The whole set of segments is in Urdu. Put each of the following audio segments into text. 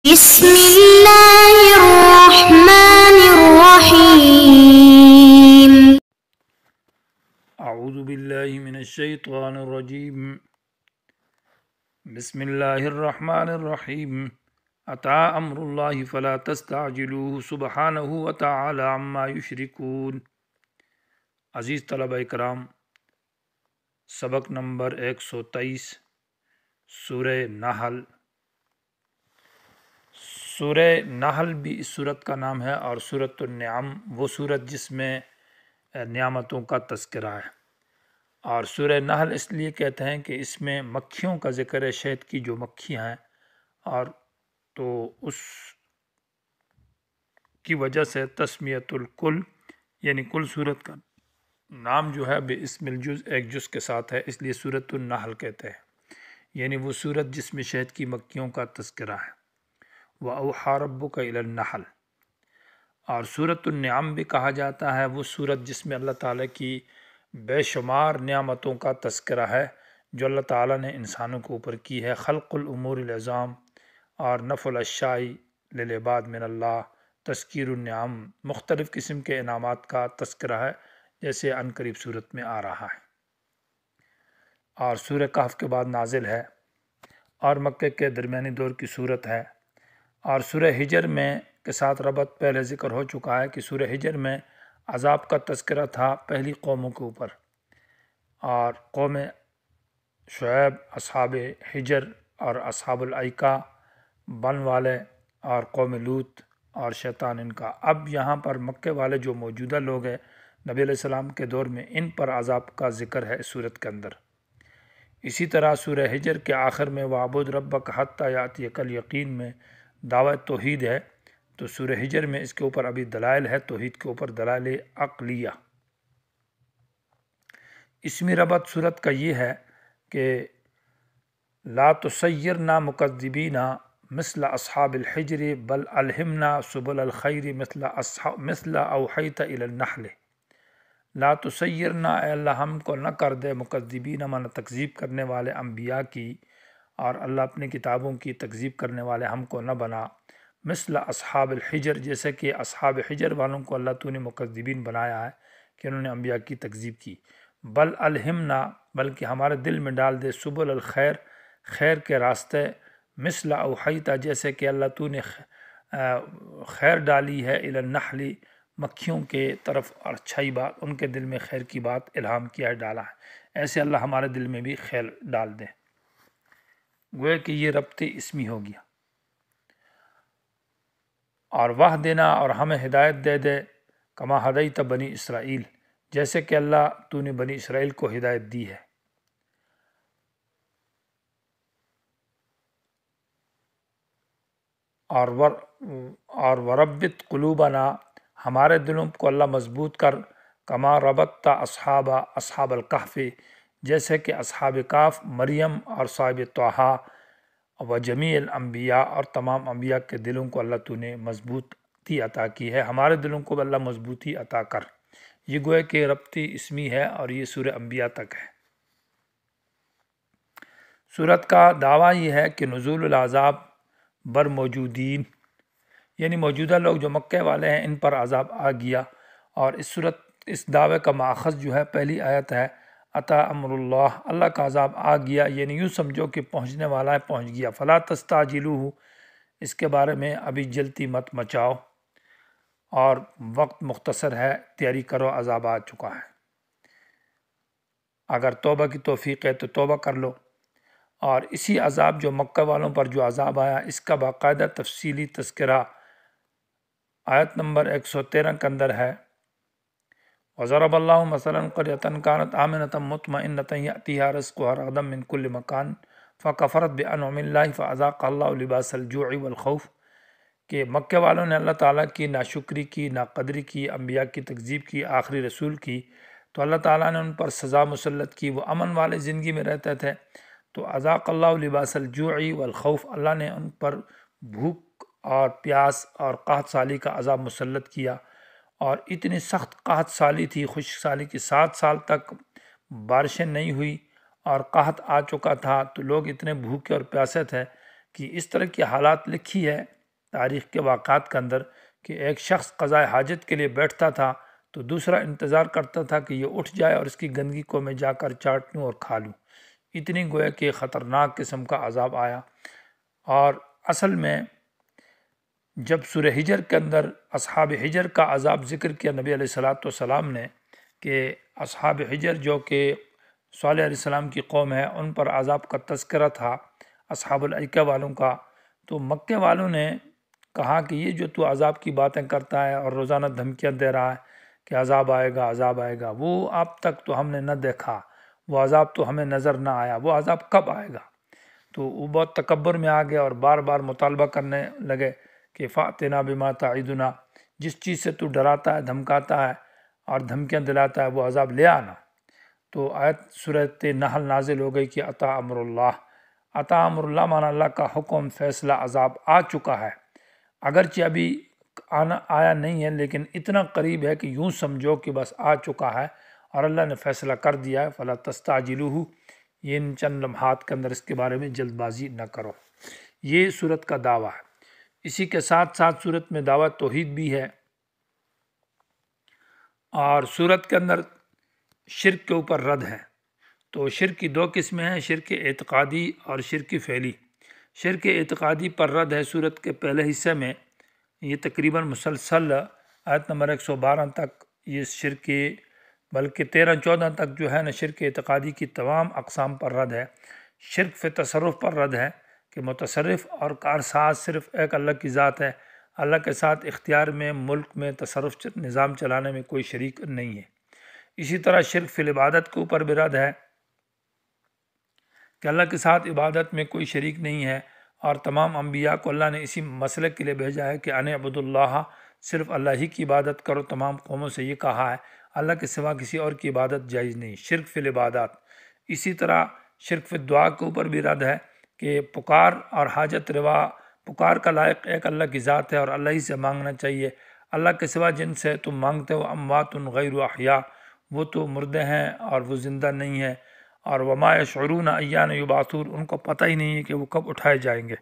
بسم اللہ الرحمن الرحیم۔ اعوذ باللہ من الشیطان الرجیم۔ بسم اللہ الرحمن الرحیم۔ اتی امر اللہ فلا تستعجلوہ سبحانہ وتعالی عما یشرکون۔ عزیز طلبہ کرام، سبق نمبر 123 سورہ نحل۔ سورہ نحل بھی اس سورت کا نام ہے، اور سورۃ النعم وہ سورت جس میں نعمتوں کا تذکرہ ہے۔ اور سورہ نحل اس لیے کہتے ہیں کہ اس میں مکھیوں کا ذکر ہے، شہد کی جو مکھیاں ہیں، اور تو اس کی وجہ سے تسمیت الکل یعنی کل سورت کا نام جو ہے بے اسم الجز ایک جز کے ساتھ ہے، اس لیے سورۃ النحل کہتے ہیں، یعنی وہ سورت جس میں شہد کی مکھیوں کا تذکرہ ہے۔ وَأَوْحَى رَبُّكَ إِلَى النَّحْلِ۔ اور سورۃ النعم بھی کہا جاتا ہے وہ سورت جس میں اللہ تعالیٰ کی بے شمار نعمتوں کا تذکرہ ہے جو اللہ تعالیٰ نے انسانوں کے اوپر کی ہے، خلق الامور العظام اور نفع الاشیاء للعباد من اللہ، تذکیر النعم، مختلف قسم کے انعامات کا تذکرہ ہے، جیسے عنقریب صورت میں آ رہا ہے۔ اور سورہ کہف کے بعد نازل ہے، اور مکہ کے درمیانی دور کی صورت ہے۔ اور سورہ حجر میں کے ساتھ ربط پہلے ذکر ہو چکا ہے کہ سورہ حجر میں عذاب کا تذکرہ تھا پہلی قوموں کے اوپر، اور قوم شعیب، اصحاب حجر اور اصحاب الایکہ بن والے، اور قوم لوط اور شیطان ان کا۔ اب یہاں پر مکے والے جو موجودہ لوگ ہیں نبی علیہ السلام کے دور میں، ان پر عذاب کا ذکر ہے اس صورت کے اندر۔ اسی طرح سورہ حجر کے آخر میں وَاعْبُدْ رَبَّكَ حَتَّى يَأْتِيَكَ الْيَقِينُ میں دعویٰ توحید ہے، تو سورہ حجر میں اس کے اوپر ابھی دلائل ہے، توحید کے اوپر دلائل عقلیہ۔ اسمی ربط صورت کا یہ ہے کہ لا تسیرنا مکذبین مثل اصحاب الحجر بل الہمنا سبل الخیر مثل اوحیت الی النحل۔ لا تسیرنا، اے اللہ ہم کو نہ کر دے مکذبین من تکذیب کرنے والے انبیاء کی، اور اللہ اپنی کتابوں کی تکذیب کرنے والے ہم کو نہ بنا، مثل اصحاب الحجر، جیسے کہ اصحاب حجر والوں کو اللہ تو نے مکذبین بنایا ہے کہ انہوں نے انبیاء کی تکذیب کی۔ بل الہمنا، بلکہ ہمارے دل میں ڈال دے، سبل الخیر، خیر کے راستے، مثل اوحیتا، جیسے کہ اللہ تو نے خیر ڈالی ہے الی النحل، مکھیوں کے طرف، اور اچھائی بات ان کے دل میں خیر کی بات الہام کیا ہے، ڈالا ہے، ایسے اللہ ہمارے دل میں بھی خیر ڈال دے۔ گویا کہ یہ ربط اسمی ہو گیا۔ اور وہ دینا، اور ہمیں ہدایت دے دے، کما ہدیت بنی اسرائیل، جیسے کہ اللہ تو نے بنی اسرائیل کو ہدایت دی ہے۔ اور وربط قلوبنا، ہمارے دلوں کو اللہ مضبوط کر، کما ربطت اصحاب الکہف، جیسے کہ اصحاب کہف، مریم اور صاحب طٰہٰ و جمیع الانبیاء، اور تمام انبیاء کے دلوں کو اللہ تو نے مضبوطی عطا کی ہے، ہمارے دلوں کو اللہ مضبوطی عطا کر۔ یہ گویا کہ ربطی اسمی ہے، اور یہ سورہ انبیاء تک ہے۔ سورت کا دعویٰ یہ ہے کہ نزول العذاب بر موجودین، یعنی موجودہ لوگ جو مکہ والے ہیں ان پر عذاب آ گیا، اور اس دعوے کا ماخذ جو ہے پہلی آیت ہے اتی امر اللہ، اللہ کا عذاب آ گیا، یعنی یوں سمجھو کہ پہنچنے والا ہے، پہنچ گیا۔ فلا تستعجلوہ، اس کے بارے میں ابھی جلدی مت مچاؤ، اور وقت مختصر ہے، تیاری کرو، عذاب آ چکا ہے۔ اگر توبہ کی توفیق ہے تو توبہ کر لو۔ اور اسی عذاب جو مکہ والوں پر جو عذاب آیا، اس کا باقاعدہ تفصیلی تذکرہ آیت نمبر 113 کے اندر ہے۔ وَضَرَبَ اللَّهُ مَثَلًا قَرْيَةً كَانَتْ آمِنَةً مُطْمَئِنَّةً يَأْتِيهَا رِزْقُهَا رَغَدًا مِنْ كُلِّ مَكَانٍ فَكَفَرَتْ بِأَنْعُمِ اللَّهِ فَأَذَاقَهَا اللَّهُ لِبَاسَ الْجُوعِ وَالْخَوْفِ، کہ مکہ والوں نے اللہ تعالیٰ کی ناشکری کی، ناقدری کی، انبیاء کی تکذیب کی، آخری رسول کی، تو اللہ تعالیٰ نے ان پر سزا مسلط کی۔ وہ امن والے زندگی میں رہتے تھے، تو اذاق اللہ لباس الجوع والخوف، اللہ نے ان پر بھوک اور پیاس اور قحط سالی کا عذاب مسلط کیا، اور اتنی سخت قحط سالی تھی، خشک سالی کی، 7 سال تک بارشیں نہیں ہوئی، اور قحط آ چکا تھا، تو لوگ اتنے بھوکے اور پیاسے تھے کہ اس طرح کی حالات لکھی ہے تاریخ کے واقعات کے اندر کہ ایک شخص قضاء حاجت کے لیے بیٹھتا تھا تو دوسرا انتظار کرتا تھا کہ یہ اٹھ جائے اور اس کی گندگی کو میں جا کر چاٹ لوں اور کھا لوں۔ اتنی گویا کہ خطرناک قسم کا عذاب آیا۔ اور اصل میں جب سورہ حجر کے اندر اصحاب حجر کا عذاب ذکر کیا نبی علیہ السلام نے کہ اصحاب حجر جو کہ صالح علیہ السلام کی قوم ہے ان پر عذاب کا تذکرہ تھا اصحاب الایکہ والوں کا، تو مکے والوں نے کہا کہ یہ جو تو عذاب کی باتیں کرتا ہے اور روزانہ دھمکیاں دے رہا ہے کہ عذاب آئے گا عذاب آئے گا، وہ اب تک تو ہم نے نہ دیکھا، وہ عذاب تو ہمیں نظر نہ آیا، وہ عذاب کب آئے گا؟ تو وہ بہت تکبر میں آ گئے اور بار بار مطالبہ کرنے لگے کہ فَأْتِنَا بِمَا تَعِدُنَا، جس چیز سے تو ڈراتا ہے دھمکاتا ہے اور دھمکیاں دلاتا ہے وہ عذاب لے آنا۔ تو آیت سورۃ نحل نازل ہو گئی کہ عطا امر اللہ، عطا امر اللہ مانا اللہ کا حکم فیصلہ عذاب آ چکا ہے، اگرچہ ابھی آیا نہیں ہے لیکن اتنا قریب ہے کہ یوں سمجھو کہ بس آ چکا ہے اور اللہ نے فیصلہ کر دیا ہے، فَلَا تَسْتَعْجِلُوهُ، یہ ان چند لمحات کے اندر اس کے بارے میں جلد بازی نہ کرو۔ یہ سورت کا دعویٰ ہے۔ اسی کے ساتھ ساتھ سورت میں دعویٰ توحید بھی ہے، اور سورت کے اندر شرک کے اوپر رد ہے۔ تو شرک کی دو قسمیں ہیں، شرک اعتقادی اور شرک فعلی۔ شرک اعتقادی پر رد ہے سورت کے پہلے حصے میں، یہ تقریباً مسلسل آیت نمبر 112 تک یہ شرک، بلکہ 13-14 تک جو ہے نا شرک اعتقادی کی تمام اقسام پر رد ہے۔ شرک فی تصرف پر رد ہے کہ متصرف اور کارساز صرف ایک اللہ کی ذات ہے، اللہ کے ساتھ اختیار میں، ملک میں، تصرف نظام چلانے میں کوئی شریک نہیں ہے۔ اسی طرح شرک فی العبادت کے اوپر بھی رد ہے کہ اللہ کے ساتھ عبادت میں کوئی شریک نہیں ہے، اور تمام انبیاء کو اللہ نے اسی مسئلے کے لیے بھیجا ہے کہ ان اعبدوا اللہ، صرف اللہ ہی کی عبادت کرو۔ تمام قوموں سے یہ کہا ہے، اللہ کے سوا کسی اور کی عبادت جائز نہیں، شرک فی العبادات۔ اسی طرح شرک فی الدعا کے اوپر بھی رد ہے کہ پکار اور حاجت روا، پکار کا لائق ایک اللہ کی ذات ہے اور اللہ ہی سے مانگنا چاہیے، اللہ کے سوا جن سے تم مانگتے ہو اموات غیر احیاء، وہ تو مردے ہیں اور وہ زندہ نہیں ہیں، اور وما یشعرون ایان یبعثون، ان کو پتہ ہی نہیں ہے کہ وہ کب اٹھائے جائیں گے۔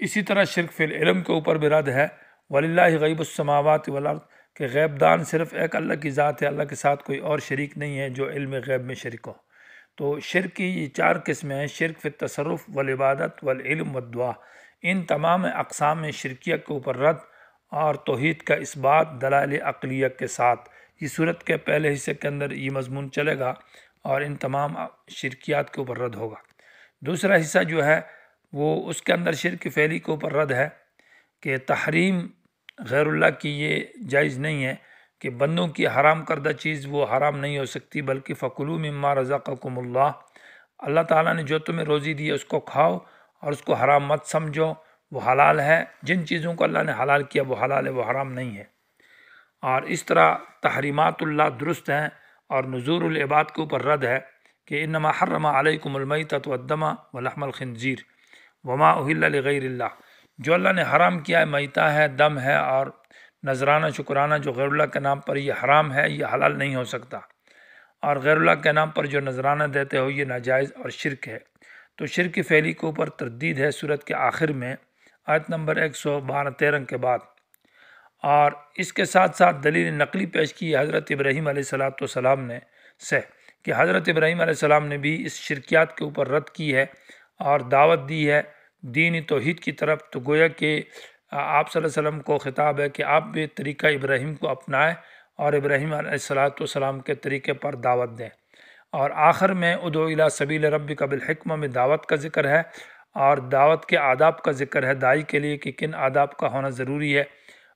اسی طرح شرک فی العلم کے اوپر بھی رد ہے، وَلِلَّهِ غیب السماوات والارض، کہ غیب دان صرف ایک اللہ کی ذات ہے، اللہ کے ساتھ کوئی اور شریک نہیں ہے جو علم غیب میں شریک ہو۔ تو شرک کی یہ 4 قسمیں ہیں، شرک فی التصرف والعبادت والعلم والدعا۔ ان تمام اقسام میں شرکیہ کے اوپر رد اور توحید کا اثبات دلائل عقلیہ کے ساتھ۔ یہ صورت کے پہلے حصے کے اندر یہ مضمون چلے گا اور ان تمام شرکیات کے اوپر رد ہوگا۔ دوسرا حصہ جو ہے وہ اس کے اندر شرک فعلی کے اوپر رد ہے کہ تحریم غیر اللہ کی یہ جائز نہیں ہے کہ بندوں کی حرام کردہ چیز وہ حرام نہیں ہو سکتی، بلکہ فَكُلُوا مِمَّا رَزَقَكُمُ اللَّهُ، اللہ تعالیٰ نے جو تمہیں روزی دی ہے اس کو کھاؤ اور اس کو حرام مت سمجھو، وہ حلال ہے۔ جن چیزوں کو اللہ نے حلال کیا وہ حلال ہے، وہ حرام نہیں ہے۔ اور اس طرح تحریمات اللہ درست ہیں، اور نذور العباد کے اوپر رد ہے کہ انما حرم علیکم المیتۃ والدم ولحم الخنزیر وما اہل لغیر اللہ، جو اللہ نے حرام کیا ہے میتہ ہے، دم ہے، اور نذرانہ شکرانہ جو غیر اللہ کے نام پر یہ حرام ہے، یہ حلال نہیں ہو سکتا، اور غیر اللہ کے نام پر جو نذرانہ دیتے ہو یہ ناجائز اور شرک ہے۔ تو شرک فعلی کے اوپر تردید ہے سورت کے آخر میں آیت نمبر 112-13 کے بعد۔ اور اس کے ساتھ ساتھ دلیل نقلی پیش کی حضرت ابراہیم علیہ السلام نے سے کہ حضرت ابراہیم علیہ السلام نے بھی اس شرکیات کے اوپر رد کی ہے اور دعوت دی ہے دین توحید کی طرف۔ تو گویا کہ آپ صلی اللہ علیہ وسلم کو خطاب ہے کہ آپ بھی طریقہ ابراہیم کو اپنائیں اور ابراہیم علیہ السلام کے طریقے پر دعوت دیں۔ اور آخر میں ادعو الی سبیل ربک بالحکمہ میں دعوت کا ذکر ہے، اور دعوت کے آداب کا ذکر ہے داعی کے لیے کہ کن آداب کا ہونا ضروری ہے،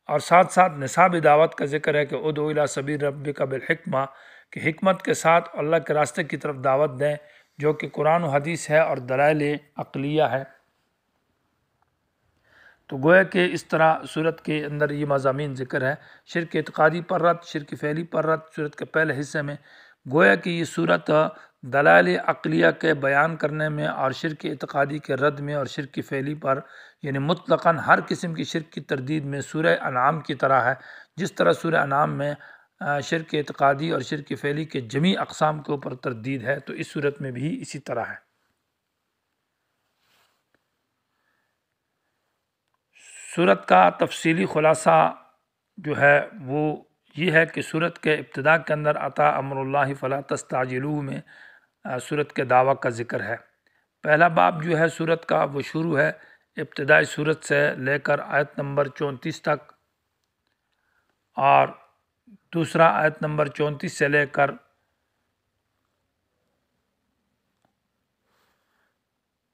اور ساتھ ساتھ نصاب دعوت کا ذکر ہے کہ ادعو الی سبیل ربک بالحکمہ، کہ حکمت کے ساتھ اللہ کے راستے کی طرف دعوت دیں، جو کہ قرآن و حدیث ہے اور دلائل عقلیہ ہے۔ تو گویا کہ اس طرح صورت کے اندر یہ مضامین ذکر ہے، شرک اعتقادی پر رد، شرک فعلی پر رد صورت کے پہلے حصے میں۔ گویا کہ یہ صورت دلائل عقلیہ کے بیان کرنے میں اور شرک اعتقادی کے رد میں اور شرک فعلی پر، یعنی مطلقاً ہر قسم کی شرک کی تردید میں سورہ انعام کی طرح ہے۔ جس طرح سورہ انعام میں شرک اعتقادی اور شرک فعلی کے جمیع اقسام کے اوپر تردید ہے، تو اس صورت میں بھی اسی طرح ہے۔ سورت کا تفصیلی خلاصہ جو ہے وہ یہ ہے کہ سورت کے ابتدا کے اندر عطا امر اللہ فلا تستعجلوہ میں سورت کے دعویٰ کا ذکر ہے۔ پہلا باب جو ہے سورت کا وہ شروع ہے ابتدائی سورت سے لے کر آیت نمبر 34 تک، اور دوسرا آیت نمبر 34 سے لے کر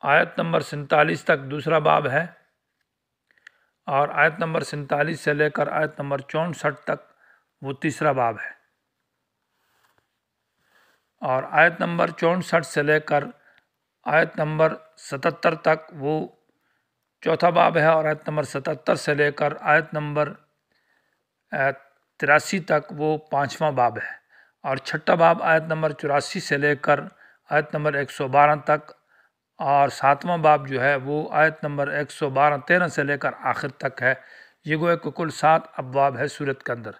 آیت نمبر 47 تک دوسرا باب ہے، اور آیت نمبر 47 سے لے کر آیت نمبر 64 تک وہ تیسرا باب ہے، اور آیت نمبر 64 سے لے کر آیت نمبر 77 تک وہ چوتھا باب ہے، اور آیت نمبر 77 سے لے کر آیت نمبر 83 تک وہ پانچواں باب ہے، اور چھٹا باب آیت نمبر 84 سے لے کر آیت نمبر 112 تک، اور ساتواں باب جو ہے وہ آیت نمبر 113 سے لے کر آخر تک ہے۔ یہ گویا کہ کل 7 ابواب ہے سورت کے اندر،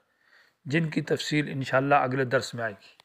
جن کی تفصیل انشاءاللہ اگلے درس میں آئے گی۔